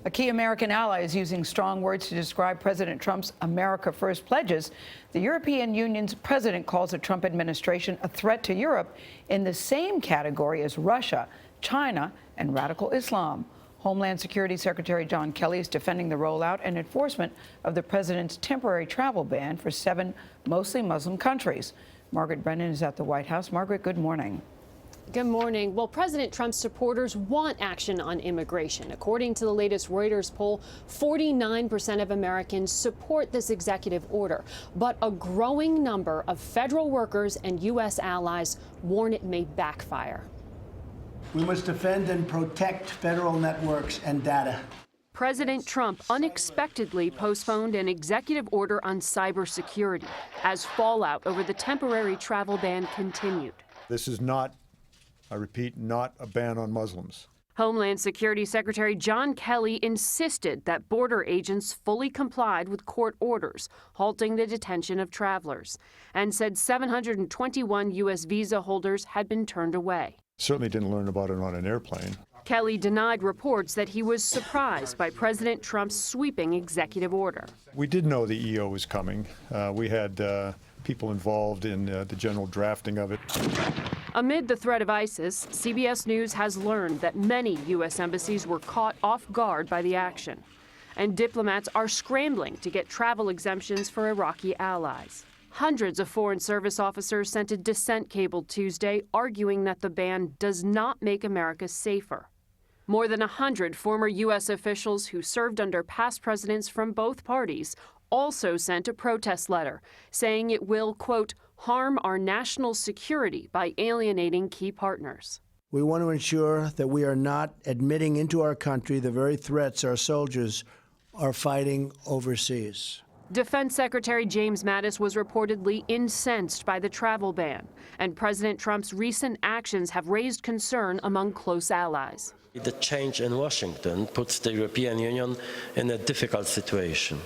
A key American ally is using strong words to describe President Trump's America First pledges. The European Union's president calls the Trump administration a threat to Europe in the same category as Russia, China, and radical Islam. Homeland Security Secretary John Kelly is defending the rollout and enforcement of the president's temporary travel ban for 7 mostly Muslim countries. Margaret Brennan is at the White House. Margaret, good morning. Good morning. Well, President Trump's supporters want action on immigration. According to the latest Reuters poll, 49% of Americans support this executive order. But a growing number of federal workers and U.S. allies warn it may backfire. We must defend and protect federal networks and data. President Trump unexpectedly postponed an executive order on cybersecurity as fallout over the temporary travel ban continued. This is not, I repeat, not a ban on Muslims. Homeland Security Secretary John Kelly insisted that border agents fully complied with court orders halting the detention of travelers, and said 721 U.S. visa holders had been turned away. Certainly didn't learn about it on an airplane. Kelly denied reports that he was surprised by President Trump's sweeping executive order. We did know the EO was coming. We had people involved in the general drafting of it. Amid the threat of ISIS, CBS News has learned that many U.S. embassies were caught off guard by the action, and diplomats are scrambling to get travel exemptions for Iraqi allies. Hundreds of Foreign Service officers sent a dissent cable Tuesday arguing that the ban does not make America safer. More than 100 former U.S. officials who served under past presidents from both parties also sent a protest letter saying it will, quote, harm our national security by alienating key partners. We want to ensure that we are not admitting into our country the very threats our soldiers are fighting overseas. Defense Secretary James Mattis was reportedly incensed by the travel ban, and President Trump's recent actions have raised concern among close allies. The change in Washington puts the European Union in a difficult situation.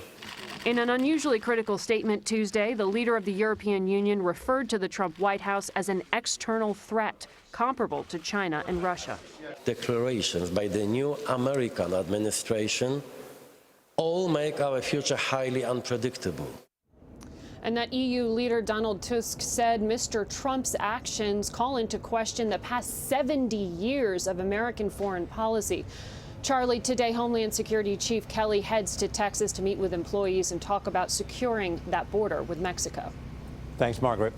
In an unusually critical statement Tuesday, the leader of the European Union referred to the Trump White House as an external threat, comparable to China and Russia. Declarations by the new American administration all make our future highly unpredictable. And that EU leader Donald Tusk said Mr. Trump's actions call into question the past 70 years of American foreign policy. Charlie, today Homeland Security Chief Kelly heads to Texas to meet with employees and talk about securing that border with Mexico. Thanks, Margaret.